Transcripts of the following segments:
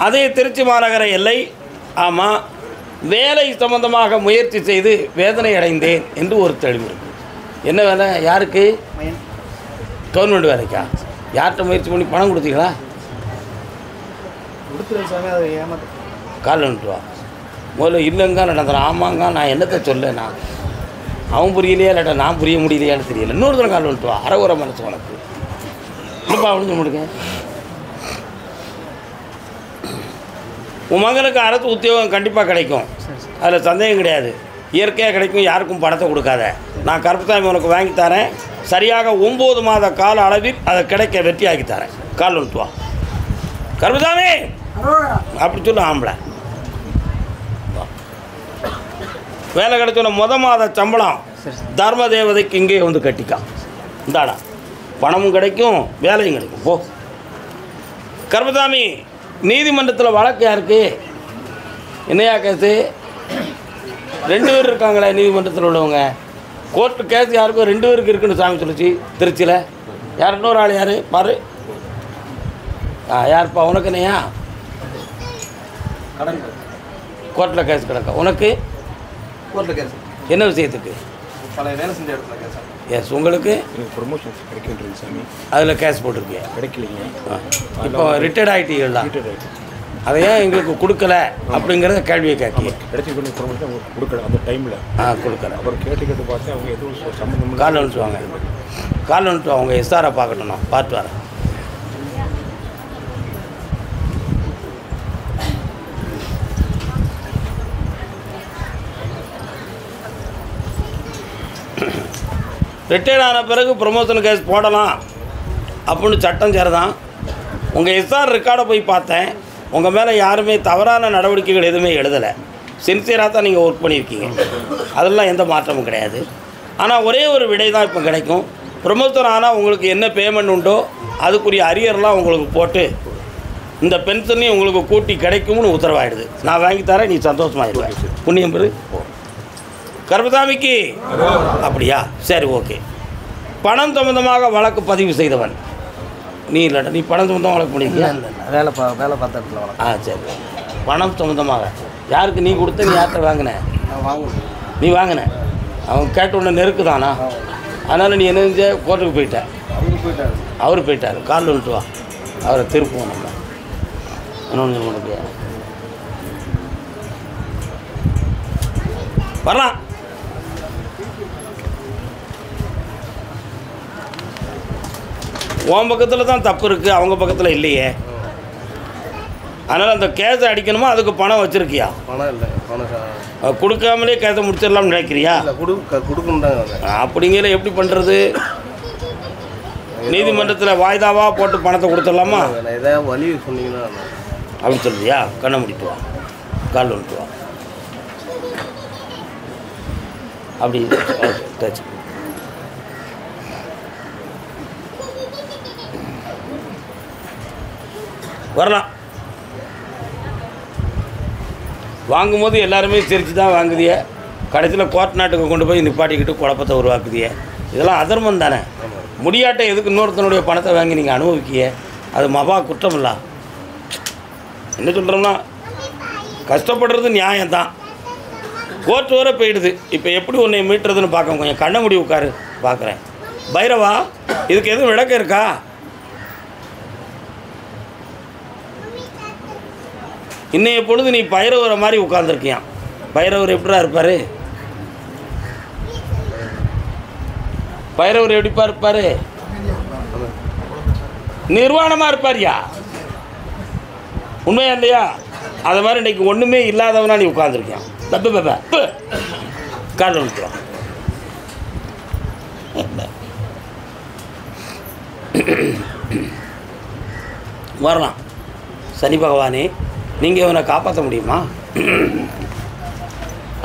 அதே திருச்சி மாநகர எல்லை. ஆமாம், வேலை சம்பந்தமாக முயற்சி செய்து வேதனை அடைந்தேன் என்று ஒரு தெளிவு இருக்குது. என்ன வேலை? யாருக்கு? கவர்மெண்ட் வேலைக்கா? யார்கிட்ட முயற்சி பண்ணி பணம் கொடுத்தீங்களா? கால் வந்துட்டுவா. முதல்ல இல்லைங்க நடந்துறேன். ஆமாங்க, நான் என்னத்தை சொல்ல, நான் அவன் புரியலையா இல்லாட்டா நான் புரிய முடியலையான்னு தெரியல. இன்னொரு தடவை கால் வந்துட்டுவா. அறகுறை மனசு உனக்கு இல்லைப்பா. விழுந்து முடிங்க. உன் மகனுக்கு அரசு உத்தியோகம் கண்டிப்பாக கிடைக்கும், அதில் சந்தேகம் கிடையாது. இயற்கையாக கிடைக்கும். யாருக்கும் பணத்தை கொடுக்காத. நான் கருப்புசாமி உனக்கு வாங்கி தரேன். சரியாக 9 மாத கால அளவில் அதை கிடைக்க வெற்றியாக்கி தரேன். கால் வந்துட்டுவா. கருப்புசாமி அப்படி சொல்லு. ஆம்பளை வேலை கிடைச்சோன்னா மாத சம்பளம் தர்ம தேவதைக்கு இங்கே வந்து கட்டிக்கான். இந்தாடா, பணமும் கிடைக்கும், வேலையும் கிடைக்கும். போ. கருப்புசாமி, நீதிமன்றத்தில் வழக்கு யாருக்கு? என்னையா கேஸு? 2 பேர் இருக்காங்களே நீதிமன்றத்தில் உள்ளவங்க. கோர்ட்டு கேஸ் யாருக்கும் 2 பேருக்கு இருக்குன்னு சாமி சொல்லிச்சு திருச்சியில். யார்? இன்னொரு ஆள் யார் பாரு. யாருப்பா? உனக்கு என்னையா கடன்? கோர்ட்டில் கேஸ் கிடக்கா உனக்கு? கோர்ட்டில் கேஸ் என்ன விஷயத்துக்கு? பழைய வேலை செஞ்ச இடத்துல கேஸ். எஸ், உங்களுக்கு ப்ரொமோஷன் கிடைக்கின்றது சாமி. அதில் கேஸ் போட்டிருக்கீங்க? கிடைக்கலைங்க. இப்போ ரிட்டையர்ட் ஆகிட்டீங்களா? அதை ஏன் எங்களுக்கு கொடுக்கல அப்படிங்கிறத கேள்வியை கேட்க. கிடைச்சி ப்ரொமோஷன் கொடுக்கல அந்த டைமில். கொடுக்கல. அப்புறம் கேட்டு பார்த்தேன். அவங்க எதுவும் சம்மந்தம். கால் அனுப்பிச்சுவாங்க. கால் அனுப்பிச்சுவாங்க. அவங்க எஸ்ஆரை பார்க்கட்டும். நான் பார்த்து வரேன். ரிட்டையர்ட் ஆன பிறகு ப்ரொமோஷன் கேஸ் போடலாம் அப்படின்னு சட்டம் சரிதான். உங்கள் எஸ்ஆர் ரெக்கார்டை போய் பார்த்தேன். உங்கள் மேலே யாருமே தவறான நடவடிக்கைகள் எதுவுமே எழுதலை. சின்சியராக தான் நீங்கள் ஒர்க் பண்ணியிருக்கீங்க. அதெல்லாம் எந்த மாற்றமும் கிடையாது. ஆனால் ஒரே ஒரு விடை தான் இப்போ கிடைக்கும். ப்ரொமோஷன் ஆனால் உங்களுக்கு என்ன பேமெண்ட் உண்டோ அதுக்குரிய அரியர்லாம் உங்களுக்கு போட்டு இந்த பென்ஷனையும் உங்களுக்கு கூட்டி கிடைக்கும்னு உத்தரவாயிடுது. நான் வாங்கி தரேன், நீ சந்தோஷமாகிடுவேன். புண்ணியம் பெரு. கருப்புசாமிக்கு அப்படியா? சரி, ஓகே. பணம் சம்பந்தமாக வழக்கு பதிவு செய்தவன் நீ இல்லைடா. நீ பணம் சம்பந்தமாக வழக்கு பண்ணியிருக்கியா? வேலை பார்த்த. சரி. பணம் சம்பந்தமாக யாருக்கு நீ கொடுத்த? நீ யார்கிட்ட வாங்கின? நீ வாங்கின. அவன் கேட்ட உடனே நெருக்குதானா? அதனால் நீ என்ன செஞ்ச? கோர்ட்டுக்கு போயிட்ட. அவர் போயிட்டார். கால் வந்துட்டு வா. அவரை திருப்புவோம் நம்ம. இன்னொன்று உனக்கு வரலாம். உன் பக்கத்தில் தான் தப்பு இருக்குது, அவங்க பக்கத்தில் இல்லையே. அதனால் அந்த கேஸை அடிக்கணுமா? அதுக்கு பணம் வச்சுருக்கியா? பணம் இல்லை. பணம் கொடுக்காமலே கேஸை முடிச்சிடலாம்னு நினைக்கிறியா? கொடுக்கணும் தான். அப்படிங்கிற எப்படி பண்ணுறது? நீதிமன்றத்தில் வாய்தாவாக போட்டு பணத்தை கொடுத்துடலாமா? ஏதாவது வழி சொன்னீங்கன்னா அப்படின்னு சொல்லுவியா? கண்ணை முடிட்டு வா. கால் வந்துட்டு வா. அப்படி டச் வரலாம். வாங்கும்போது எல்லாருமே சிரித்து தான் வாங்குதிய. கடைசியில் கோர்ட் நாட்டுக்கு கொண்டு போய் நிப்பாட்டிக்கிட்டு குழப்பத்தை உருவாக்குதிய. இதெல்லாம் அதர்மம் தானே. முடியாட்டை எதுக்கு இன்னொருத்தனுடைய பணத்தை வாங்கி நீங்கள் அனுபவிக்கிய? அது மபா குற்றம் இல்லை. என்ன சொல்கிறோம்னா, கஷ்டப்படுறது நியாயம்தான். கோர்ட் வர போயிடுது. இப்போ எப்படி உன்னை மீட்டுறதுன்னு பார்க்க கொஞ்சம் கண்ண முடி உட்காரு பார்க்குறேன். பைரவா, இதுக்கு எதுவும் விளக்கம் இருக்கா? இன்னைய பொழுது நீ பைரவரை மாதிரி உட்காந்துருக்கியான். பைரவர் எப்படிடா இருப்பார்? பைரவர் எப்படிப்பா இருப்பார்? நிர்வாணமாக இருப்பார்யா. உண்மையா இல்லையா? அது மாதிரி இன்றைக்கி ஒன்றுமே இல்லாதவனா நீ உட்காந்துருக்கியான். தப்பு பாப்பா கால் வந்துட்டுவான். வரலாம். சனி பகவானே, நீங்கள் இவனை காப்பாற்ற முடியுமா?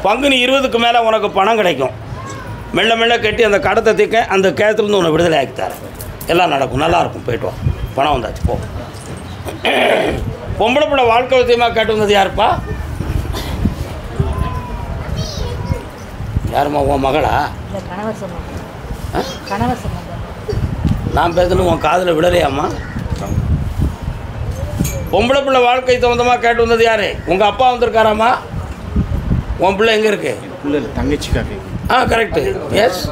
பங்குனி 20க்கு மேலே உனக்கு பணம் கிடைக்கும். மெல்ல மெல்ல கட்டி அந்த கடத்தை தீக்க அந்த கேத்துலேருந்து உன்னை விடுதலை ஆக்கித்தார். எல்லாம் நடக்கும், நல்லாயிருக்கும். போய்ட்டு வா. பணம் வந்தாச்சு, போ. பொம்பளை பிள்ளை வாழ்க்கை விஷயமாக கேட்டு வந்தது யாருப்பா? யாரும்மா? உன் மகளா? நான் பேசணும் உன் காதில் விடலையாம்மா? பொம்பளை பிள்ளை வாழ்க்கை சம்மந்தமாக கேட்டு வந்தது யார்? உங்கள் அப்பா வந்திருக்காராம்மா? உன் பிள்ளை எங்கே இருக்கு? பிள்ளை தங்கச்சிக்காக. கரெக்டு. எஸ்,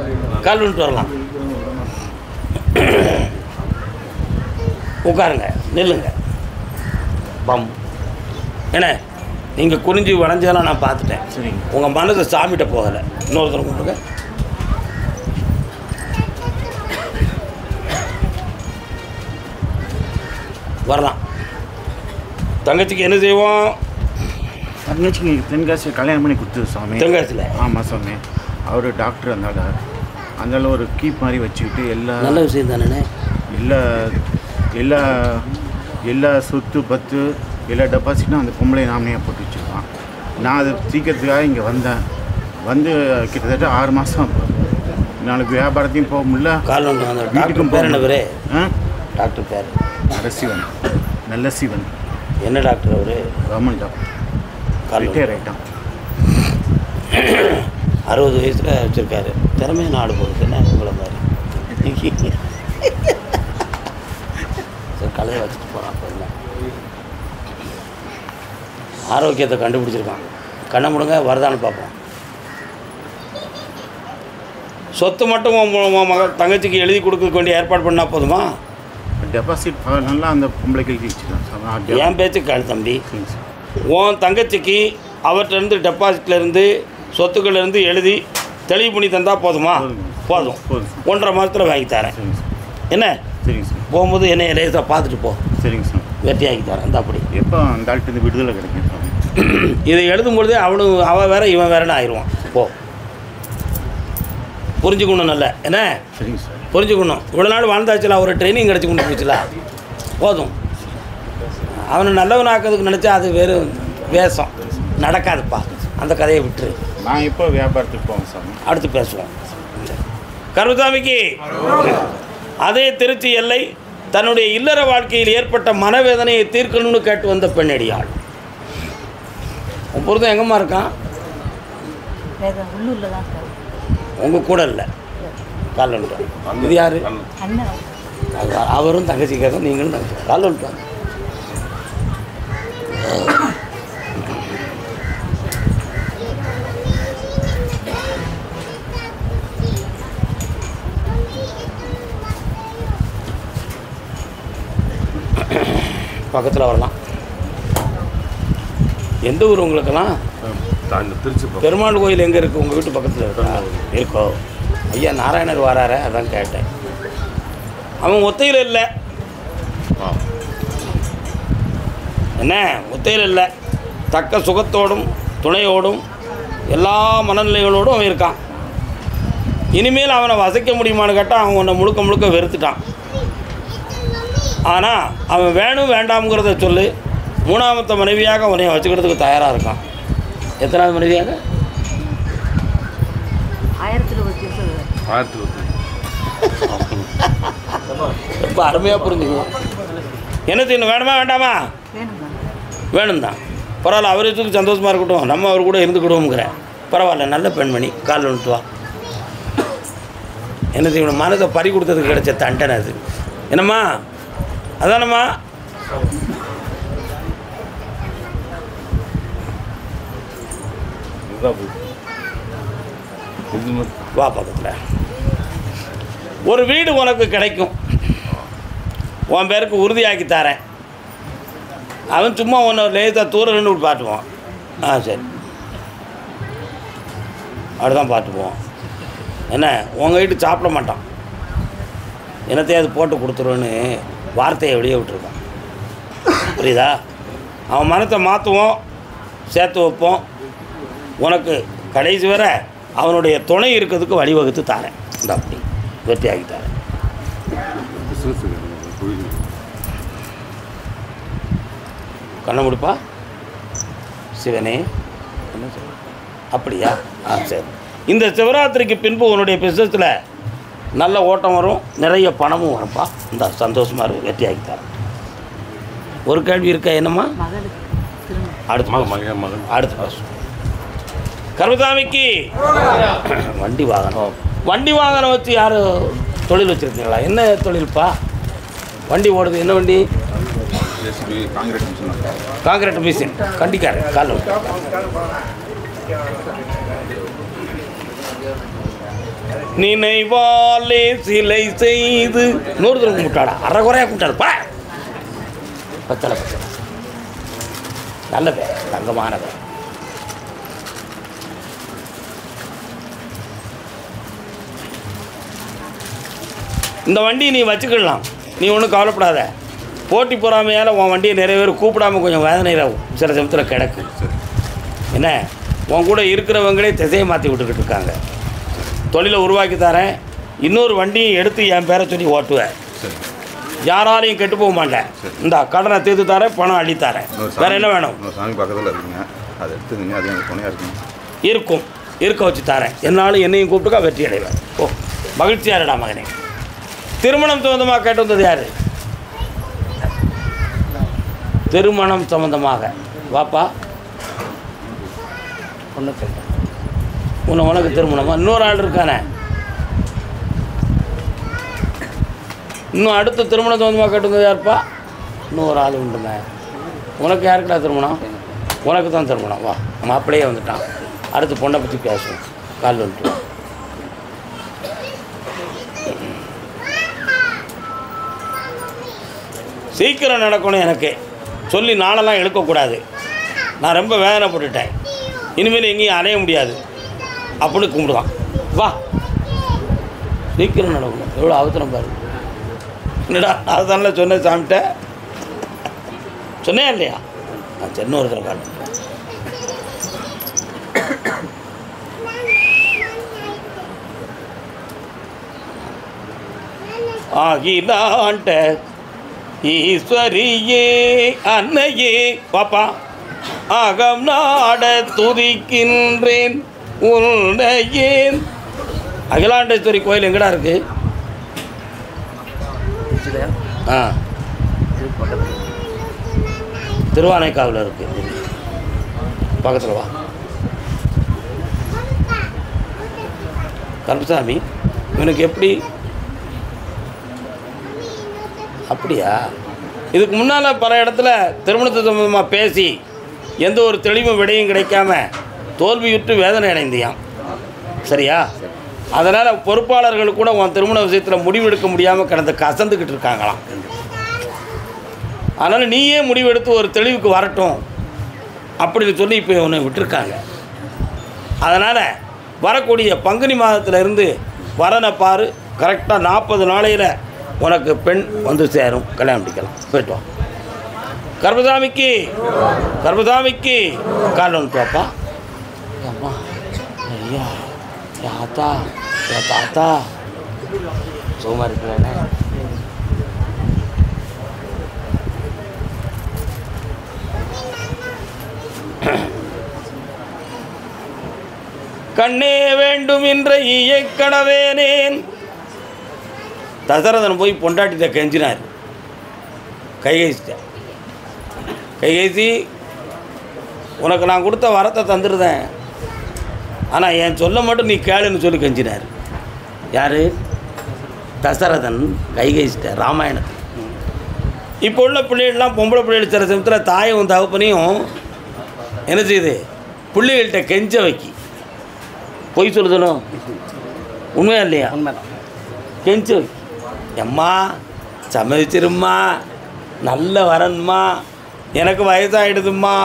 கால் வந்துட்டு வரலாம். உட்காருங்க, நில்லுங்க. பம் என்ன நீங்கள் குறிஞ்சி வளைஞ்சதெல்லாம் நான் பார்த்துட்டேன். சரிங்க. உங்கள் மனசு சாமிகிட்ட போகலை. இன்னொருத்தர் கொடுங்க. வரலாம். தங்கச்சிக்கு என்ன செய்வோம்? தங்கச்சிக்கு தென்காசி கல்யாணம் பண்ணி கொடுத்தது சாமி. தென்காசியில்? ஆமாம் சாமி. அவர் டாக்டர் அதனால ஒரு கீப் மாதிரி வச்சுக்கிட்டு நல்ல விஷயம் தானே. எல்லா சொத்து பத்து எல்லா டெபாசிட்டும் அந்த பொம்பளை நாமனே போட்டு வச்சுருக்கான். நான் அதை சீக்கிரத்துக்காக இங்கே வந்தேன். வந்து கிட்டத்தட்ட 6 மாதம். நாளைக்கு வியாபாரத்தையும் போக முடியல. வீட்டுக்கும் பேர் என்ன பேர்? டாக்டர் பேர் நரசிவன். நல்ல சிவன். என்ன டாக்டர் அவர்? Government doctor. ரிட்டையர் ஆகிட்டான். 60 வயசில் வச்சுருக்காரு. திறமையை நாடு போடுது. என்ன உங்களை மாதிரி சரி, கலையை வச்சுட்டு போகிறான். அப்போ என்ன ஆரோக்கியத்தை கண்டுபிடிச்சிருக்கான். கண்ணை முடுங்க, வருதான்னு பார்ப்போம். சொத்து மட்டும் உன் மகள் தங்கச்சிக்கு எழுதி கொடுக்க வேண்டிய ஏற்பாடு பண்ணால் போதுமா? டெபாசிட் நல்லா அந்த பொம்பளைக்கு எழுதி வச்சுருக்கான். என் பேச்சு கேள் தம்பி. உன் தங்கச்சிக்கு அவர்கிட்டருந்து டெபாசிட்லேருந்து சொத்துக்கள்லேருந்து எழுதி தெளிவு பண்ணி தந்தால் போதுமா? போதும். 1.5 மாதத்தில் வாங்கி தரேன். என்ன? சரிங்க சார். போகும்போது என்னை லேசாக பார்த்துட்டு போ. சரிங்க சார். வெட்டியாக்கி தரேன். இந்த அப்படி எப்போ அந்த ஆள்கிட்ட விடுதலை கிடைக்கும் சார்? இதை எழுதும்பொழுதே அவன் வேற இவன் வேறன்னு ஆயிடுவான். போ, புரிஞ்சுக்கணும். நல்ல என்ன? சரிங்க சார். புரிஞ்சுக்கணும். இவ்வளோ நாள் வாழ்ந்தாச்சுல, ஒரு ட்ரைனிங் கிடச்சி கொண்டு போச்சுல, போதும். அவனை நல்லவனாக்கிறதுக்கு நினச்சா அது வெறும் வேஷம். நடக்காதுப்பா. அந்த கதையை விட்டுரு. நான் இப்போ வியாபாரத்துக்கு போவேன் சார். அடுத்து பேசுவோம். கருசாமிக்கு அதே திருச்சி எல்லை தன்னுடைய இல்லற வாழ்க்கையில் ஏற்பட்ட மனவேதனையை தீர்க்கணும்னு கேட்டு வந்த பெண்ணடியாள். உன் பொருத்தம் எங்கம்மா இருக்கான்? உங்கள் கூட இல்லை. கால் வந்துட்டோம். இது யார்? அவரும் தங்கச்சிக்காக, நீங்களும் தங்கச்சி. கால் வந்துட்டோம். பக்கத்தில் வரலாம். எந்த ஊர் உங்களுக்கெல்லாம்? திருச்சி. பெருமாள் கோயில் எங்கே இருக்குது? உங்கள் வீட்டு பக்கத்தில் இருக்கா? இருக்கோ? ஐயா நாராயணர் வராரு, அதான் கேட்டேன். அவன் ஒத்தையில் இல்லை. என்ன ஒத்தையில் இல்லை? தக்க சுகத்தோடும் துணையோடும் எல்லா மனநிலைகளோடும் அவன் இருக்கான். இனிமேல் அவனை வசைக்க முடியுமான்னு கேட்டால் அவன் உன்னை முழுக்க முழுக்க வெறுத்துட்டான். ஆனால் அவன் வேணும் வேண்டாம்ங்கிறத சொல்லு. 3ஆமத்த மனைவியாக உன்னை வச்சுக்கிறதுக்கு தயாராக இருக்கான். எத்தனாவது மனைவியாக? 1000 ரொம்ப அருமையாக புரிஞ்சுக்குவோம். என்ன செய்யணும்? வேணுமா வேண்டாமா? வேணும் தான். பரவாயில்ல, அவருக்கு சந்தோஷமாக இருக்கட்டும், நம்ம அவர் கூட இருந்துக்கிடுவோங்கிற. பரவாயில்ல, நல்ல பெண்மணி. கால் வந்துட்டு வா. என்ன செய்யணும்? மனதை பறி கொடுத்ததுக்கு கிடைச்ச தண்டனை அது. என்னம்மா? அதானம்மா? வா பக்கத்தில். ஒரு வீடு உனக்கு கிடைக்கும். உன் பேருக்கு உறுதியாக்கி தரேன். அவன் சும்மா ஒன்று லேசாக தூரம் நின்று பார்த்துக்குவான். சரி, அப்படிதான் பார்த்துக்குவோம். என்ன, உங்கள் வீட்டு சாப்பிட மாட்டான். என்னத்தையாவது போட்டு கொடுத்துருவேன்னு வார்த்தையை வெளியே விட்டுருக்கான். புரியுதா? அவன் மனத்தை மாற்றுவோம், சேர்த்து வைப்போம். உனக்கு கடைசி வரை அவனுடைய துணை இருக்கிறதுக்கு வழிவகுத்து தாரேன். இந்த அப்படி வெற்றியாகி தாரேன். கண்ண முடிப்பா சிவனே. என்ன சொல்ல? அப்படியா? சரி. இந்த சிவராத்திரிக்கு பின்பு உன்னுடைய பிஸ்னஸில் நல்ல ஓட்டம் வரும், நிறைய பணமும் வரும்ப்பா. இந்த சந்தோஷமாக இருக்கும். வெற்றியாகி தரேன். ஒரு கேள்வி இருக்கா? என்னம்மா? அடுத்து பேசும். கருமசாமிக்கு வண்டி வாகனம் வச்சு யார் தொழில் வச்சுருக்கீங்களா? என்ன தொழில்ப்பா? வண்டி ஓடுது. என்ன வண்டி? JCB concrete machine concrete machine கண்டிக்காரு கால் நினைவாலே சிலை செய்து நூறு தூரம் கும்பிட்டாடா அரை குறையாக கும்பிட்டாரு பா பத்தலை பத்தலை நல்ல பேர் தங்கமான பேர். இந்த வண்டியை நீ வச்சுக்கலாம், நீ ஒன்றும் கவலைப்படாத. போட்டி பொறாமையால் உன் வண்டியை நிறைய பேர் கூப்பிடாமல் கொஞ்சம் வேதனையாகும், சில சமயத்தில் கிடக்கு. என்ன உன் கூட இருக்கிறவங்களே திசையை மாற்றி விட்டுக்கிட்டு இருக்காங்க. தொழிலை உருவாக்கி தரேன், இன்னொரு வண்டியை எடுத்து என் பேரை சொல்லி ஓட்டுவேன், யாராலையும் கெட்டு போக மாட்டேன். இந்த கடனை தீர்த்து தரேன், பணம் அள்ளித்தரேன். வேறு என்ன வேணும்? சாமி பக்கத்தில் இருக்குங்க, அதை எடுத்துங்க, அது எனக்கு துணையாக இருக்குங்க. இருக்கும், இருக்க வச்சு தரேன். என்னாலும் என்னையும் கூப்பிட்டுக்கா, வெற்றி அடைவேன். ஓ மகிழ்ச்சியாக இருடா மகனே. திருமணம் சம்மந்தமாக கேட்டு வந்தது யார்? திருமணம் சம்மந்தமாக வாப்பா. உனக்கு திருமணமா? இன்னொரு ஆள் இருக்கானே, இன்னும் அடுத்த திருமணம் சம்மந்தமாக கேட்டு வந்தது யாருப்பா? இன்னொரு ஆள் உண்டுங்க. உனக்கு யாருக்குடா திருமணம்? உனக்கு தான் திருமணம். வா மாப்பிள்ளையே வந்துட்டான். அடுத்து பொண்ணை பற்றி பேசுவோம். கால் வந்துட்டு சீக்கிரம் நடக்கணும். எனக்கு சொல்லி நாளெல்லாம் எடுக்கக்கூடாது. நான் ரொம்ப வேதனைப்பட்டுட்டேன். இனிமேல் எங்கேயும் அலைய முடியாது அப்படின்னு கும்பிடுவான். வா சீக்கிரம் நடக்கணும். எவ்வளோ அவசரம் பாரு. என்னடா அதுதானே சொன்னேன் சாமிட்ட, சொன்னேன் இல்லையா? நான் சென்னை ஒருத்தர் காட்டு ஆகிலாண்ட ஈஸ்வரியே அன்னையே பாப்பா, அகம் நாட துதிக்கின்றேன் உன்னையே. அகிலாண்டேஸ்வரி கோயில் எங்கடா இருக்கு? திருவானைக்காவில் இருக்கு, பக்கத்தில். வா கருப்பசாமி, இவனுக்கு எப்படி? அப்படியா? இதுக்கு முன்னால் பல இடத்துல திருமணத்தை சம்பந்தமாக பேசி எந்த ஒரு தெளிவும் விடையும் கிடைக்காம தோல்வியுற்று வேதனை அடைந்தியான். சரியா? அதனால் பொறுப்பாளர்கள் கூட உன் திருமண விஷயத்தில் முடிவெடுக்க முடியாமல் கிடந்து கசந்துக்கிட்டு இருக்காங்களாம். அதனால் நீயே முடிவெடுத்து ஒரு தெளிவுக்கு வரட்டும் அப்படின்னு சொல்லி இப்போ உன்னை விட்டுருக்காங்க. அதனால் வரக்கூடிய பங்குனி மாதத்திலிருந்து வரனை பாரு, கரெக்டாக 40 நாளையில் உனக்கு பெண் வந்து சேரும், கல்யாணம் பண்ணிக்கலாம். போய்ட்டு வா. கர்பசாமிக்கு கர்பசாமிக்கு கால் வந்துட்டு வாப்பா. அம்மா ஐயா யாத்தா என் தாத்தா சுகமாக இருக்கிறேனே. கண்ணே வேண்டும் என்ற ஈயை கடவேனேன். தசரதன் போய் பொண்டாட்டிட்ட கெஞ்சினார். கைகேசி உனக்கு நான் கொடுத்த வரத்தை தந்துருந்தேன், ஆனால் என் சொல்ல மட்டும் நீ கேளுன்னு சொல்லி கெஞ்சினார். யார்? தசரதன் கைகேசிட்ட ராமாயணத்தில். இப்போ உள்ள பிள்ளைகள்லாம் பொம்பளை பிள்ளைகள் சில சமயத்தில் தாயும் தகப்பனையும் என்ன செய்யுது? பிள்ளைகள்கிட்ட கெஞ்ச வைக்கி. பொய் சொல்லுதணும், உண்மையா இல்லையா? கெஞ்ச வைக்கி. எம்மா சம்மதிச்சிரும்மா, நல்ல வரன்மா, எனக்கு வயசாகிடுதும்மா,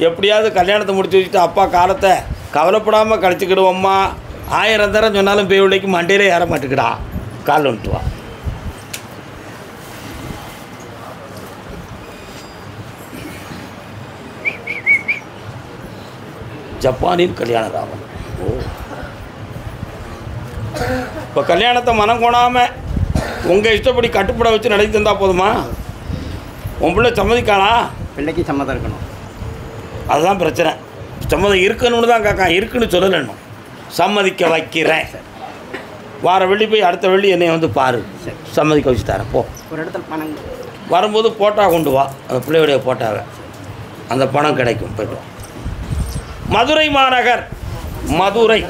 எப்படியாவது கல்யாணத்தை முடிச்சு வச்சுட்டு அப்பா காலத்தை கவலைப்படாமல் கழிச்சுக்கிடுவோம்மா. 1000 தரம் சொன்னாலும் பேவுளைக்கு மண்டையிலே ஏற மாட்டேங்கிடா. கால் வந்துட்டு வா. ஜப்பானின் கல்யாண ராமன். ஓ இப்போ கல்யாணத்தை மனம் கொணாமல் உங்கள் இஷ்டப்படி கட்டுப்பட வச்சு நடத்தி தந்தால் போதுமா? உன் பிள்ளை சம்மதிக்கானா? பிள்ளைக்கு சம்மதம் இருக்கணும். அதுதான் பிரச்சனை. சம்மதம் இருக்கணும்னு தான் காக்கா, இருக்குன்னு சொல்லலைன்னு. சம்மதிக்க வைக்கிறேன். வார வெள்ளி போய் அடுத்த வெள்ளி என்னை வந்து பாரு, சம்மதிக்க வச்சு தரேன். போ. ஒரு இடத்துல பணம் வரும்போது போட்டா கொண்டு வா, அந்த பிள்ளையுடைய போட்டாவை, அந்த பணம் கிடைக்கும். போய்ட்டு வா. மதுரை மாநகர், மதுரை.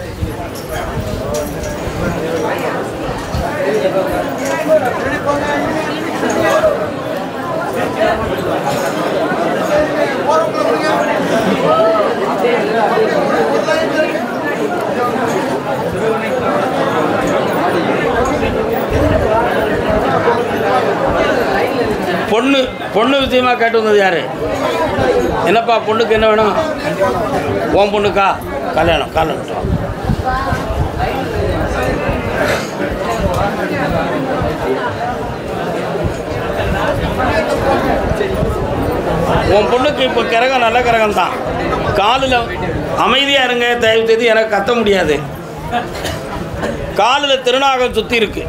பொண்ணு விஷயமா கேட்டு வந்தது யாரு? என்னப்பா பொண்ணுக்கு என்ன வேணும்? உன் பொண்ணுக்கா கல்யாணம்? காலம் உன் பொண்ணுக்கு இப்போ கிரகம் நல்ல கிரகம் தான். காலில் அமைதியாக இருங்க தயவு செய்து, எனக்கு கத்த முடியாது. காலில் திருநாகம் சுற்றி இருக்கு.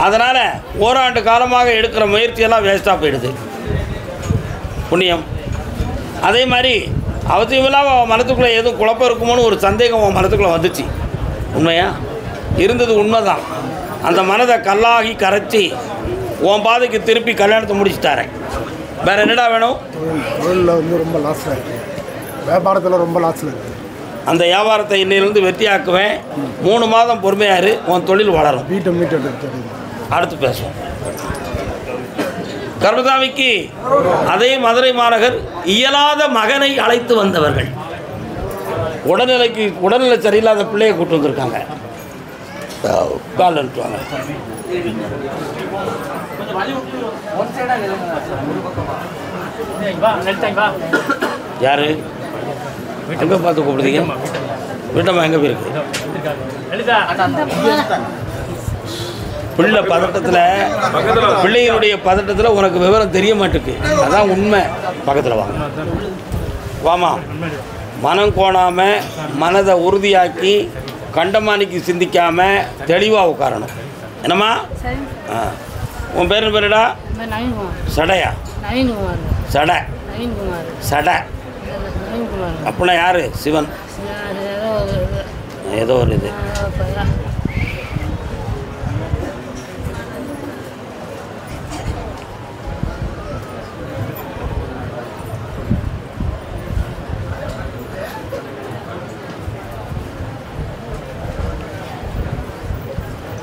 அதனால் ஓராண்டு காலமாக எடுக்கிற முயற்சியெல்லாம் வேஸ்ட்டாக போயிடுது. புண்ணியம். அதே மாதிரி அவசியமில்லாமல் அவன் மனத்துக்குள்ளே எதுவும் குழப்பம் இருக்குமோன்னு ஒரு சந்தேகம் அவன் மனத்துக்குள்ளே வந்துச்சு. உண்மையா இருந்தது? உண்மைதான். அந்த மனதை கல்லாகி கரைச்சி உன் பாதைக்கு திருப்பி கல்யாணத்தை முடிச்சுட்டாரேன். வேறு என்னடா வேணும்? தொழிலில் வந்து ரொம்ப லாஸில் இருக்குது, வியாபாரத்தில் ரொம்ப லாஸில் இருக்குது. அந்த வியாபாரத்தை இன்னிலிருந்து வெற்றியாக்குவேன். 3 மாதம் பொறுமையாரு, உன் தொழில் வளரும். வீட்டை மீட்டு அடுத்து பேசுவோம். கருமசாமிக்கு அதே மதுரை மாநகர் இயலாத மகனை அழைத்து வந்தவர்கள். உடல்நிலை சரியில்லாத பிள்ளையை கூட்டு வந்திருக்காங்க. கால் அனுப்புவாங்க. யாரு எங்கே பார்த்து கூப்பிடுறீங்க? வீட்டம்மா எங்கே போயிருக்கு? பிள்ளை பதட்டத்தில், பிள்ளைகளுடைய பதட்டத்தில் உனக்கு விவரம் தெரிய மாட்டேக்கு. அதான் உண்மை. பக்கத்தில் வாங்க, வாமா. மனம் கோணாமல் மனதை உறுதியாக்கி கண்டமானிக்கு சிந்திக்காமல் தெளிவாக உட்காரணும். என்னம்மா? உன் பேர் என்ன பேருடா? சடையா? சடை. சடை அப்படின்னா யாரு? சிவன் ஏதோ ஒரு இது.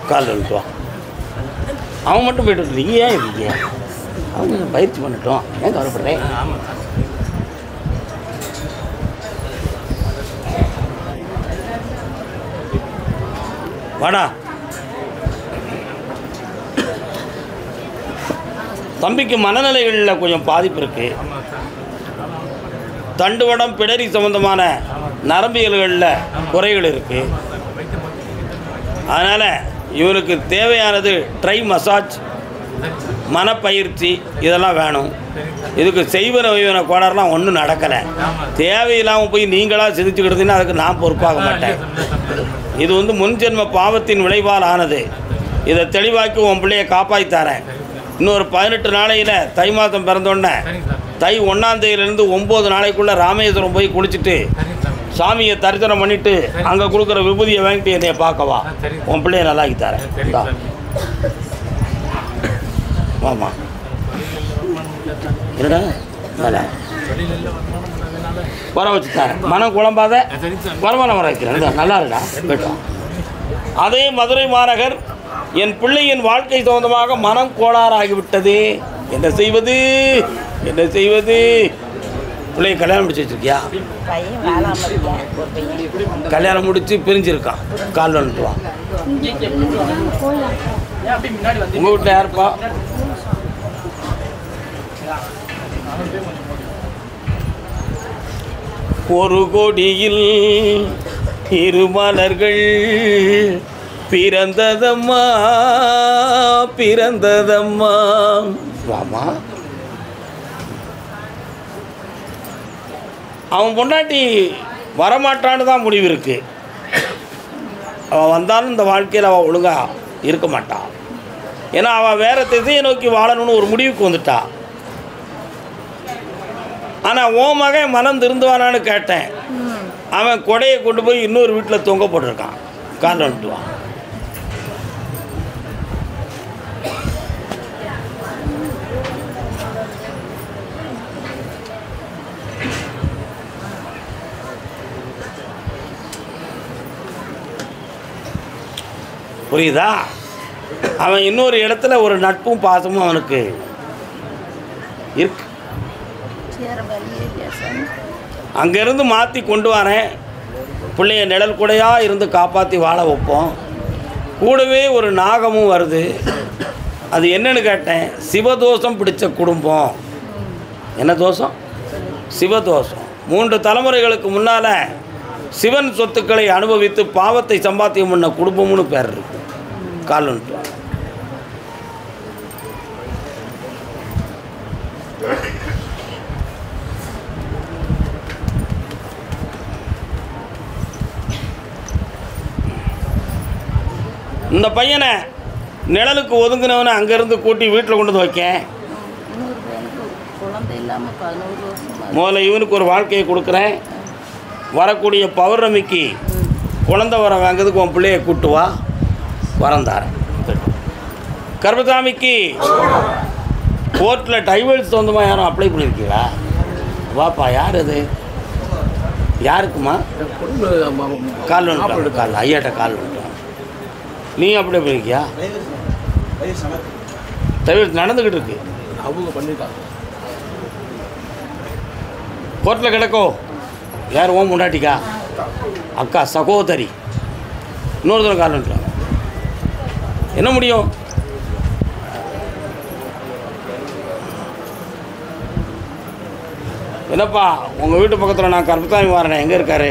கால் வந்துட்டுவா. அவன் மட்டும் போய்ட்டு நீ ஏன் இருக்கீங்க? அவங்க பயிற்சி பண்ணட்டும், ஏன் கவலைப்படுறேன்? வாடா தம்பிக்கு மனநிலைகளில் கொஞ்சம் பாதிப்பு இருக்குது. தண்டுவடம் பிடரி சம்பந்தமான நரம்பியல்களில் குறைகள் இருக்குது. அதனால் இவனுக்கு தேவையானது ட்ரை மசாஜ், மனப்பயிற்சி இதெல்லாம் வேணும். இதுக்கு செய்வன வைவன கோளாறுலாம் ஒன்றும் நடக்கலை. தேவையில்லாமல் போய் நீங்களாக சிந்திச்சுக்கிட்டதுன்னா அதுக்கு நான் பொறுப்பாக மாட்டேன். இது வந்து முன்ஜென்ம பாவத்தின் விளைவால் ஆனது. இதை தெளிவாக்கி உன் பிள்ளையை காப்பாற்றித்தாரேன். இன்னொரு 18 நாளையில் தை மாதம் பிறந்தோடனே தை 1ஆம் தேதியிலேருந்து 9 நாளைக்குள்ளே ராமேஸ்வரம் போய் குளிச்சுட்டு சாமியை தரிசனம் பண்ணிவிட்டு அங்கே கொடுக்குற விபூதியை வாங்கிட்டு என்னைய பார்க்கவா. உன் பிள்ளைய நல்லாக்கி தரேன். ஆமாம் என்னடா நல்லா வர வச்சு தரேன். மனம் குழம்பாத வருமானம் வர வைக்கிறேன். நல்லா இருக்கா போய்ட்டோம். அதே மதுரை மாநகர் என் பிள்ளையின் வாழ்க்கை சம்பந்தமாக மனம் கோளாறாகிவிட்டது. என்ன செய்வது? என்ன செய்வது? பிள்ளைய கல்யாணம் முடிச்சு வச்சிருக்கியா? கல்யாணம் முடிச்சு பிரிஞ்சிருக்கான். கால் வந்துட்டுவான். உங்கள் வீட்டில் யாருப்பா? ஒரு கொடியில் 2 மலர்கள் பிறந்ததம்மா பிறந்ததம்மா. வாமா. அவன் பொண்டாட்டி வரமாட்டான்னு தான் முடிவு இருக்குது. அவன் வந்தாலும் இந்த வாழ்க்கையில் அவள் ஒழுங்காக இருக்க மாட்டான். ஏன்னா அவள் வேறு திசையை நோக்கி வாழணும்னு ஒரு முடிவுக்கு வந்துட்டா. ஆனால் ஓ மகன் மனம் திருந்துவானான்னு கேட்டேன். அவன் கொடையை கொண்டு போய் இன்னொரு வீட்டில் தொங்க போட்டிருக்கான். கால் வந்துட்டுவான். புரியுதா? அவன் இன்னொரு இடத்துல ஒரு நட்பும் பாசமும் அவனுக்கு இருக்கு. அங்கேருந்து மாற்றி கொண்டு வரேன். பிள்ளைய நிழல் கூடையாக இருந்து காப்பாற்றி வாழ வைப்போம். கூடவே ஒரு நாகமும் வருது. அது என்னன்னு கேட்டேன். சிவதோஷம் பிடிச்ச குடும்பம். என்ன தோஷம்? சிவதோஷம். 3 தலைமுறைகளுக்கு முன்னால் சிவன் சொத்துக்களை அனுபவித்து பாவத்தை சம்பாத்தியம் பண்ண குடும்பம்னு பேர் இருக்கு. காலன்ட்டு இந்த பையனை நிழலுக்கு ஒதுங்கினவனை அங்கேருந்து கூட்டி வீட்டில் கொண்டு வந்து வைக்க. முதல்ல இவனுக்கு ஒரு வாழ்க்கையை கொடுக்குறேன். வரக்கூடிய பௌர்ணமிக்கு குழந்தை வர வாங்கிறதுக்கு உன் பிள்ளையை கூட்டு வா, வரந்தாரேன். கர்பசாமிக்கு கோர்ட்டில் டைவர்ஸ் சொந்தமாக யாரும் அப்ளை பண்ணியிருக்கீங்களா? வாப்பா. யார் அது? யாருக்குமா? கால் வந்துட்டு கால் ஐயாட்ட கால் வந்துட்டு. நீ அப்ளை பண்ணிருக்கியா? டைவர்ஸ் நடந்துக்கிட்டு இருக்கு. அவங்க பண்ணிட்டாங்க. கோர்ட்டில் கிடக்கோ. யார்? ஓம் முன்னாட்டிக்கா? அக்கா சகோதரி. இன்னொருத்தர் கால் வந்துட்டாங்க. என்ன முடியும்? என்னப்பா உங்கள் வீட்டு பக்கத்தில் நான் கர்பசாமி வரேன். எங்கே இருக்காரு?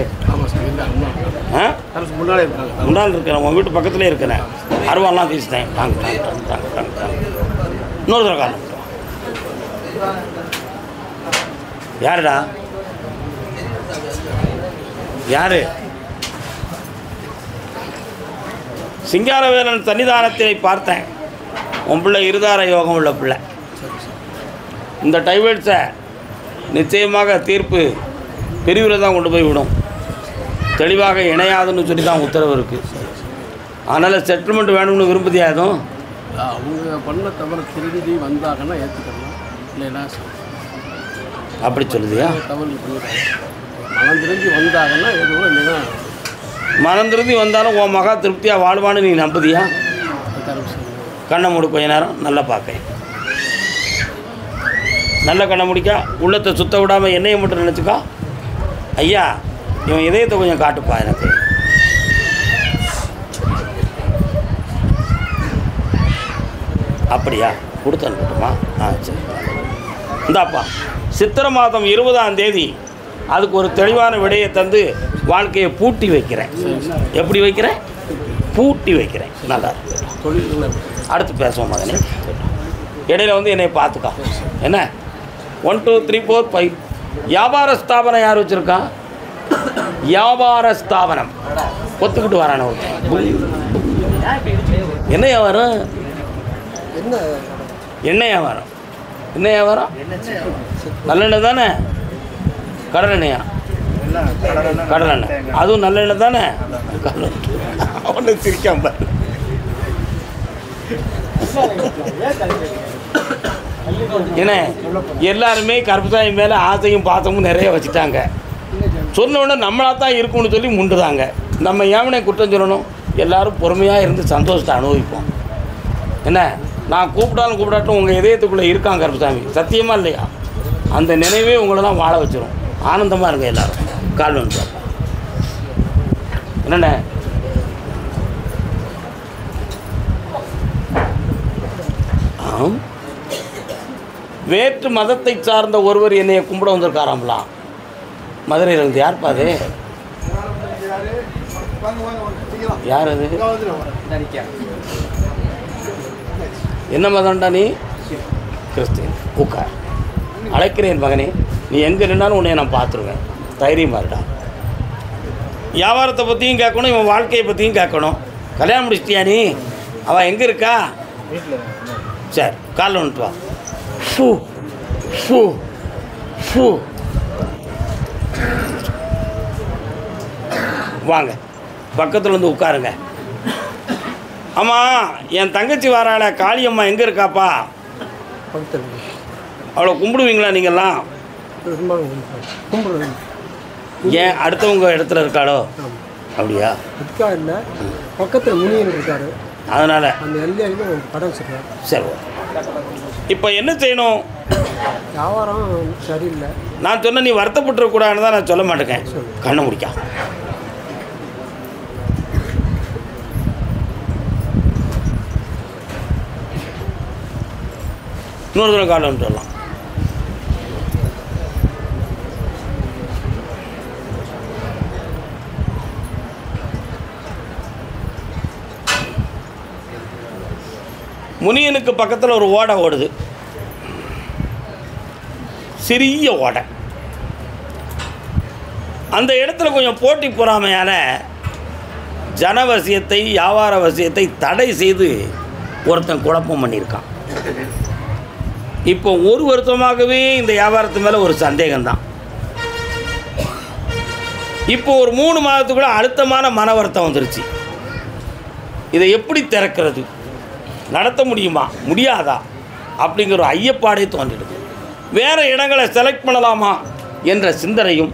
முன்னாள் இருக்கிறேன். உங்கள் வீட்டு பக்கத்துலேயே இருக்கிறேன். அருவாலாம் வீசிட்டேன். டாங் டாங் டாங் டாங் டாங் டாங். இன்னொருத்தர் காலம். யாருடா? யாரு? சிங்காரவேலன் சன்னிதானத்தை பார்த்தேன். உன் பிள்ளை இருதார யோகம் உள்ள பிள்ளை. இந்த டைவர்ட்ஸை நிச்சயமாக தீர்ப்பு பிரிவில் தான் கொண்டு போய் விடும். தெளிவாக இணையாதுன்னு சொல்லி தான் உத்தரவு இருக்குது. அதனால் செட்டில்மெண்ட் வேணும்னு விரும்புதியா? எதுவும் அவங்க பண்ண தவிர திரும்பி வந்தாங்கன்னா ஏற்றுக்கலாம், இல்லைன்னா அப்படி சொல்லுதியா? தவறு பண்ணிட்டாங்க. மனம் திரும்பி வந்தாங்கன்னா எதுவும், இல்லைன்னா மனம் திரும்பி வந்தாலும் உன் மகா திருப்தியாக வாழ்வான்னு நீ நம்புதியா? கண்ணை மூடு கொஞ்ச நேரம். நல்லா பார்க்க. நல்ல கண்ணை முடிக்கா. உள்ளத்தை சுத்த விடாமல் எண்ணெயை மட்டும் நினச்சிக்கா. ஐயா இவன் இதயத்தை கொஞ்சம் காட்டுப்பா எனக்கு. அப்படியா? கொடுத்து அனுப்பட்டுமா? சரி. இந்தாப்பா சித்திரை மாதம் 20ஆம் தேதி அதுக்கு ஒரு தெளிவான விடையை தந்து வாழ்க்கையை பூட்டி வைக்கிறேன். எப்படி வைக்கிறேன்? பூட்டி வைக்கிறேன். நல்லா அடுத்து பேசுவோம் மகனே. இடையில வந்து என்னை பார்த்துக்கா. என்ன 1 2 3 4 5 வியாபார ஸ்தாபனம் யார் வச்சுருக்கா? வியாபார ஸ்தாபனம் ஒத்துக்கிட்டு வரான ஒருத்தன். என்ன வியாபாரம்? என்ன வியாபாரம்? என்ன வியாபாரம்? நல்லெண்ணெய் தானே? கடலெண்ணெயா? கடலெண்ணெய். அதுவும் நல்லெண்ணெய் தானே? அவனை சிரிக்காம ஏன்னா எல்லாருமே கர்பசாமி மேலே ஆசையும் பாசமும் நிறைய வச்சுட்டாங்க. சொன்ன உடனே நம்மளாக தான் இருக்கும்னு சொல்லி முண்டுதாங்க. நம்ம ஏமனே குற்றம் சொல்லணும்? எல்லோரும் பொறுமையாக இருந்து சந்தோஷத்தை அனுபவிப்போம். என்ன நான் கூப்பிட்டாலும் கூப்பிடாட்டும் உங்கள் இதயத்துக்குள்ளே இருக்காங்க கர்பசாமி. சத்தியமாக இல்லையா? அந்த நினைவே உங்களெல்லாம் வாழ வச்சிடும். ஆனந்தமாக இருங்க எல்லோரும். கால் வந்து என்னென்ன வேற்று மதத்தை சார்ந்த ஒருவர் என்னைய கும்பிட வந்திருக்காராம்லாம். மதுரையில் இருந்து. யார்ப்பா அது? யார் அது? என்ன மதம்டா நீ? கிறிஸ்டின். உட்கார். அழைக்கிறேன் மகனே. நீ எங்கே நின்னாலும் உன்னை நான் பார்த்துருவேன். தைரியமாக இருடா. வியாபாரத்தை பற்றியும் கேட்கணும், இவன் வாழ்க்கையை பற்றியும் கேட்கணும். கல்யாணம் முடிச்சிட்டியா நீ? அவள் எங்கே இருக்கா? சரி காலைல வந்துட்டு வா. ஃபூ ஃபூ ஃபூ. வாங்க பக்கத்தில் வந்து உட்காருங்க. ஆமாம் என் தங்கச்சி வராள காளியம்மா எங்கே இருக்காப்பா? அவளை கும்பிடுவீங்களா நீங்கள்லாம்? ஏன் அடுத்தவங்க இடத்துல இருக்காளோ? அப்படியா? இருக்கா இல்லை, பக்கத்தில் முனியன் இருக்காரு, அதனால் அந்த எல்லையில கடை வச்சுருக்காரு. சரி. இப்போ என்ன செய்யணும்? வியாபாரம் சரியில்லை. நான் சொன்ன நீ வருத்தப்பட்டுருக்கூடாதுன்னு தான் நான் சொல்ல மாட்டேங்க. கண்ணை முடிக்கா. இன்னொரு தடவை காலம் சொல்லலாம். முனியனுக்கு பக்கத்தில் ஒரு ஓடை ஓடுது, சிறிய ஓடை. அந்த இடத்துல கொஞ்சம் போட்டி பொறாமையான ஜனவசியத்தை, வியாபார வசியத்தை தடை செய்து ஒருத்தன் குழப்பம் பண்ணியிருக்கான். இப்போ ஒரு வருஷமாகவே இந்த வியாபாரத்து மேலே ஒரு சந்தேகம்தான். இப்போ ஒரு 3 மாதத்துக்குள்ள அழுத்தமான மன வருத்தம் வந்துருச்சு. இதை எப்படி திறக்கிறது, நடத்த முடியுமா முடியாதா அப்படிங்கிற ஒரு ஐயப்பாடே தோன்றிடுது. வேறு இடங்களை செலக்ட் பண்ணலாமா என்ற சிந்தனையும்,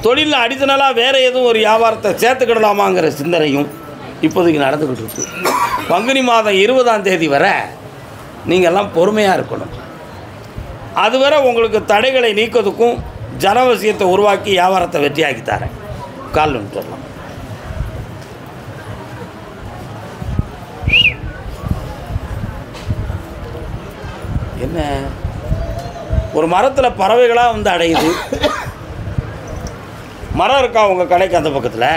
தொழிலில் அடிஷனலாக வேறு எதுவும் ஒரு வியாபாரத்தை சேர்த்துக்கிடலாமாங்கிற சிந்தனையும் இப்போதைக்கு நடந்துக்கிட்டு இருக்கு. பங்குனி மாதம் 20ஆம் தேதி வரை நீங்கள்லாம் பொறுமையாக இருக்கணும். அதுவரை உங்களுக்கு தடைகளை நீக்கிறதுக்கும் ஜனவசியத்தை உருவாக்கி வியாபாரத்தை வெற்றியாக்கி தரேன். கால் சொல்லலாம். என்ன ஒரு மரத்தில் பறவைகளாக வந்து அடையுது. மரம் இருக்கா உங்கள் கடைக்கு அந்த பக்கத்தில்?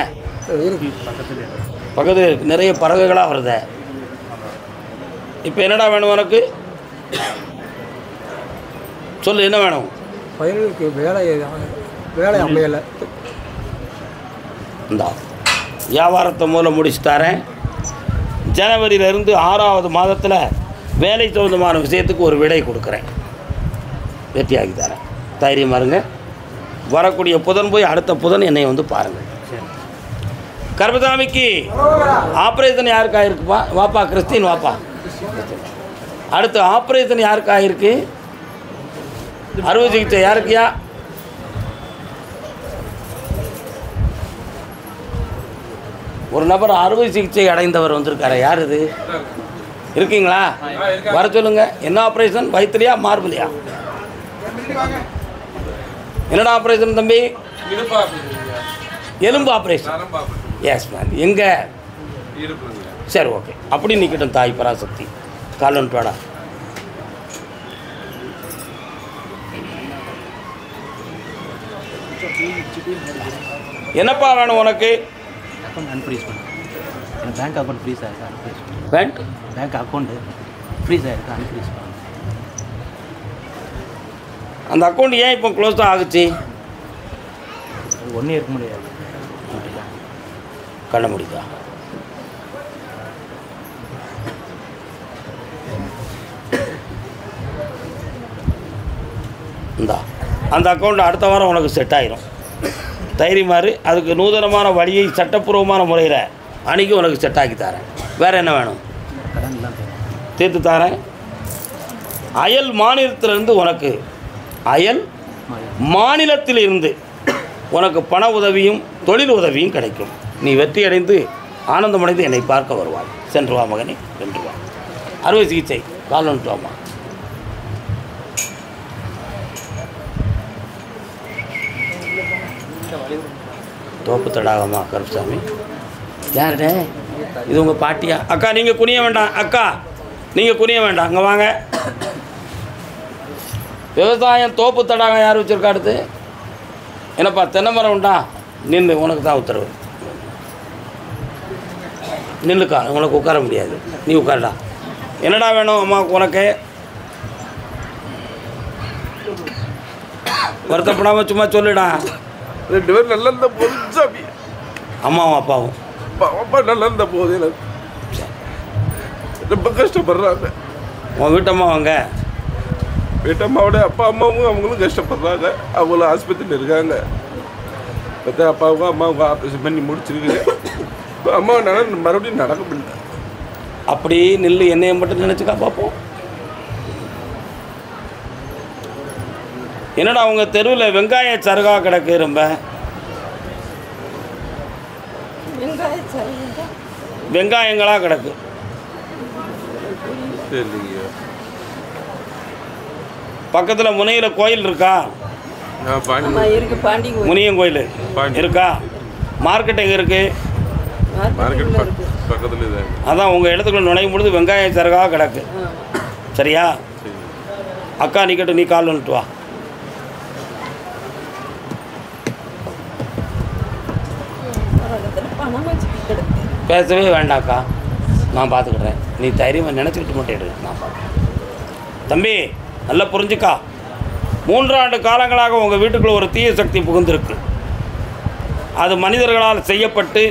பக்கத்தில் இருக்கு. நிறைய பறவைகளாக வருத. இப்போ என்னடா வேணும் உனக்கு? சொல்லு, என்ன வேணும்? பயிர்களுக்கு வேலை அமையலை. இந்த வியாபாரத்தை மூலம் முடிச்சு தரேன். ஜனவரியிலேருந்து 6ஆவது மாதத்தில் வேலை சம்பந்தமான விஷயத்துக்கு ஒரு விடை கொடுக்குறேன். வெற்றியாகி தரேன். தைரியமாக இருங்க. வரக்கூடிய புதன் போய் அடுத்த புதன் என்னை வந்து பாருங்கள். கர்மசாமிக்கு ஆப்ரேஷன் யாருக்கா இருக்குப்பா? வாப்பா கிறிஸ்டின் வாப்பா. அடுத்து ஆப்ரேஷன் யாருக்கா இருக்கு? அறுவை சிகிச்சை யாருக்குயா? ஒரு நபர் அறுவை சிகிச்சை அடைந்தவர் வந்திருக்காரு. யார் இது? இருக்கீங்களா? வர சொல்லுங்க. என்ன ஆப்ரேஷன்? வயிற்றுலையா மார்பிலையா? என்னடா ஆப்ரேஷன் தம்பி? எலும்பு ஆப்ரேஷன். Yes ma'am. எங்கே? சரி, ஓகே. அப்படி நிற்கட்டும். தாய் பராசக்தி காலன் பேடா. என்னப்பா வேணும் உனக்கு? அன்ஃப்ரீஸ் பண்ணு. எனக்கு பேங்க் அக்கௌண்ட் ஃப்ரீஸ் ஆகிருக்கு. அன்ஃப்ரீஸ் பண்ணு. பேங்க் அக்கௌண்ட்டு ஃப்ரீஸ் ஆகிருக்கு. அன்ஃப்ரீஸ் பண்ணு. அந்த அக்கௌண்ட் ஏன் இப்போ க்ளோஸ் தான் ஆகுச்சு? 1 இயருக்கு முடியாது. கண்ண முடியுதா? இந்தா அந்த அக்கௌண்ட் அடுத்த வாரம் உனக்கு செட் ஆயிரும். தைரியமாறு. அதுக்கு நூதனமான வழியை சட்டப்பூர்வமான முறையில் அன்றைக்கி உனக்கு செட் ஆக்கி தரேன். வேறு என்ன வேணும்? கடன்லாம் தீர்த்து தரேன். அயல் மாநிலத்திலிருந்து உனக்கு மாநிலத்திலிருந்து உனக்கு பண உதவியும் தொழில் உதவியும் கிடைக்கும். நீ வெற்றியடைந்து ஆனந்தமடைந்து என்னை பார்க்க வருவாய். சென்று வா மகனே, சென்று வா. அறுவை சிகிச்சை கால் வந்துட்டு வாமா. தோப்பு தடாகமா கருப்பசாமி? யாருடே இது? உங்கள் பாட்டியா? அக்கா நீங்கள் குனிய வேண்டாம். அக்கா நீங்கள் குனிய வேண்டாம். அங்கே வாங்க. விவசாயம் தோப்பு தடாகம் யார் வச்சுருக்கா? அடுத்து என்னப்பா தென்னை மரம் உண்டா? நின்று, உனக்கு தான் உத்தரவு. நில்லுக்கா, உனக்கு உட்கார முடியாது. நீ உட்காரடா. என்னடா வேணும் அம்மா உனக்கு? வருத்தப்படாமல் சும்மா சொல்லுடா. 2 பேரும் நல்லா இருந்தால் போதும் சாமி. அம்மாவும் அப்பாவும்? அப்பா நல்லா இருந்தால் போதும். எனக்கு ரொம்ப கஷ்டப்படுறாங்க. உன் வீட்டம்மா வாங்க. வீட்டம்மாவோட அப்பா அம்மாவும் அவங்களும் கஷ்டப்படுறாங்க. அவங்களும் ஆஸ்பத்திரியில் இருக்காங்க. பார்த்தா அப்பாவுக்கும் அம்மாவுக்கும் ஆப்ரேஷன் பண்ணி முடிச்சிருக்கு. இப்போ அம்மாவனால மறுபடியும் நடக்க முடியல. அப்படி நில்லு. என்னையை மட்டும் நினச்சிக்கா பார்ப்போம். என்னடா அவங்க தெருவில் வெங்காய சருகா கிடக்கு. ரொம்ப வெங்காயங்களாக கிடக்கு. பக்கத்தில் முனையில் கோயில் இருக்கா? இருக்கு, பாண்டி கோயில். முனியன் கோயில் இருக்கா? மார்க்கெட் எங்கே இருக்குது? மார்க்கெட் பக்கத்தில் இது. அதான் உங்கள் இடத்துக்குள்ள நுழையும் பொழுது வெங்காயம் சரகாக கிடக்கு. சரியா? அக்கா நிக்கட்டும், நீ கால் வந்துட்டு வா. பேசவே வேண்டாம்க்கா, நான் பார்த்துக்கிட்றேன். நீ தைரியமாக நினச்சிக்கிட்டு மட்டும் எடு, நான் பார்க்குறேன். தம்பி நல்லா புரிஞ்சுக்கா. 3 ஆண்டு காலங்களாக உங்கள் வீட்டுக்குள்ளே ஒரு தீய சக்தி புகுந்திருக்கு. அது மனிதர்களால் செய்யப்பட்டு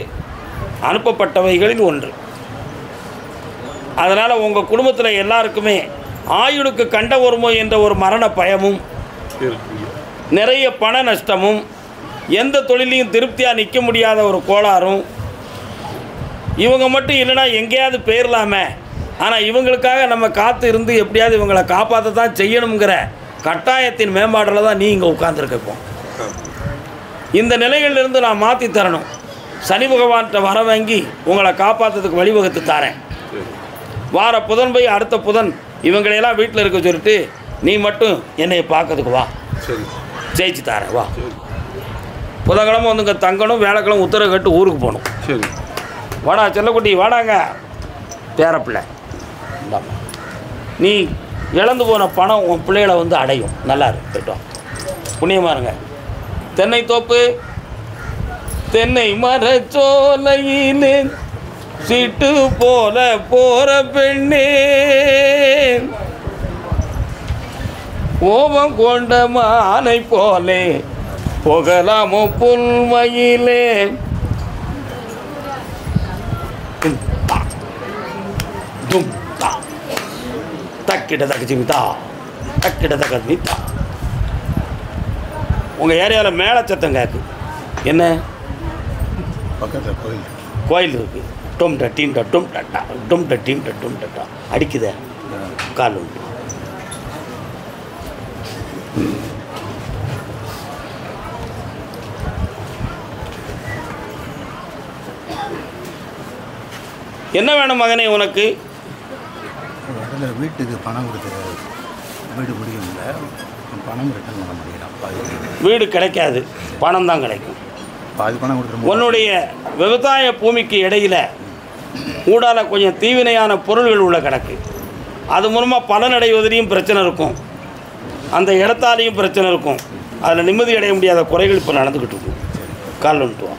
அனுப்பப்பட்டவைகளில் ஒன்று. அதனால் உங்கள் குடும்பத்தில் எல்லாருக்குமே ஆயுளுக்கு கண்ட ஒருமோ என்ற ஒரு மரண பயமும், நிறைய பண நஷ்டமும், எந்த தொழிலையும் திருப்தியாக நிற்க முடியாத ஒரு கோளாறும், இவங்க மட்டும் இல்லைனா எங்கேயாவது போயிடலாமே, ஆனால் இவங்களுக்காக நம்ம காத்து இருந்து எப்படியாவது இவங்களை காப்பாற்ற தான் செய்யணுங்கிற கட்டாயத்தின் மேம்பாட்டில் தான் நீ இங்கே உட்கார்ந்துருக்கப்போம். இந்த நிலைகளிலிருந்து நான் மாற்றி தரணும். சனி பகவான்கிட்ட வர வாங்கி உங்களை காப்பாற்றுறதுக்கு வழிவகுத்து தரேன். வார புதன் போய் அடுத்த புதன் இவங்களையெல்லாம் வீட்டில் இருக்க சொல்லிட்டு நீ மட்டும் என்னை பார்க்கறதுக்கு வா. ஜெயிச்சு தரேன் வா. புதன்கிழமை வந்து இங்கே தங்கணும், வேலைக்கிழமை உத்தரவு கேட்டு ஊருக்கு போகணும். சரி வாடா செல்லக்குட்டி, வாடாங்க பேரப்பிள்ளை. இந்தாம்மா, நீ இழந்து போன பணம் உன் பிள்ளைகளை வந்து அடையும். நல்லா இருக்கு, போய்ட்டோம். புண்ணியமாக இருங்க. தென்னை தோப்பு தென்னை மரச்சோலையிலே சீட்டு போல போற பெண்ணே, கோபம் கொண்ட மானை போலே போகலாமோ புல்மையிலே. தக்கிட தக்கச்சிமித்தா தக்கிட தக்கமித்தா. உங்கள் ஏரியாவில் மேலே சத்தம் கேட்கு. என்ன? பக்கத்தில் கோயில் கோயில் இருக்குது. டும் டீம் டும் டட்டா டும் டீம் டும் டட்டா அடிக்குதே கால் உண்டு. என்ன வேணும் மகனே உனக்கு? வீட்டுக்கு பணம் கொடுத்துரு, வீடு முடியும்ல, பணம் ரிட்டர்ன் பண்ண முடியல. வீடு கிடைக்காது, பணம் தான் கிடைக்கும். பாதி பணம் கொடுத்துரு. உன்னுடைய விவசாய பூமிக்கு இடையில் ஊடால கொஞ்சம் தீவினையான பொருள்கள் உள்ள கிடக்கு. அது மூலமாக பலனடைவதிலையும் பிரச்சனை இருக்கும், அந்த இடத்தாலையும் பிரச்சனை இருக்கும். அதில் நிம்மதி அடைய முடியாத குறைகள் இப்போ நடந்துக்கிட்டு இருக்கும். கால் வந்துட்டு வா.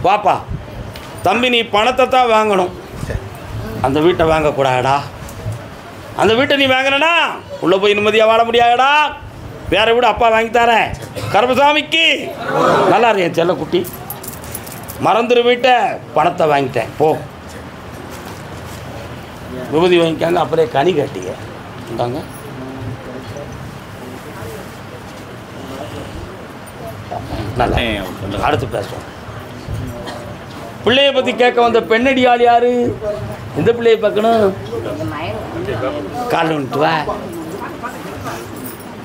வாப்பா தம்பி, நீ பணத்தை தான் வாங்கணும், அந்த வீட்டை வாங்கக்கூடாதா. அந்த வீட்டை நீ வாங்கினா உள்ளே போய் நிம்மதியாக வாழ முடியாதடா. வேற வீடு அப்பா வாங்கி தரேன். கருப்பசாமிக்கு நல்லா இருக்கேன் செல்ல குட்டி. மறந்துரு வீட்டை, பணத்தை வாங்கிட்டேன் போ. விபூதி வாங்கிக்காங்க, அப்படியே கனி கட்டிங்க இந்தாங்க. நல்லா அடுத்து பேசுவோம். பிள்ளையை பற்றி கேட்க வந்த பெண்ணடியாள் யாரு? எந்த பிள்ளையை பார்க்கணும்? கால் வந்துட்டு வா.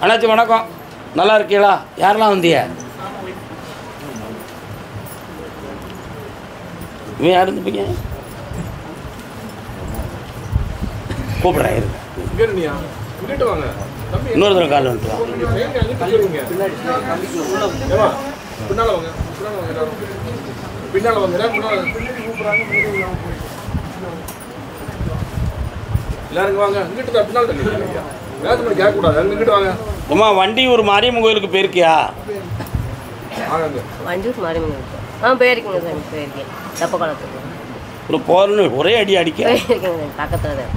அண்ணாச்சி வணக்கம், நல்லா இருக்கீங்களா? யாரெல்லாம் வந்திய? இவன் யார் இருந்துப்பீங்க? கூப்பிட்றேன் இருக்கு. இன்னொரு தடவை கால் வந்துட்டு வா. அம்மா வண்டியூர் மாரியம்மன் கோயிலுக்கு போயிருக்கியா? வண்டியூர் மாரியம்மன் கோயிலுக்கு போயிருக்கீங்க சார், போயிருக்கேன். தப்ப காலத்துக்கு ஒரு போறன்னு ஒரே அடி அடிக்க போயிருக்கேங்க, பக்கத்தில் தான்.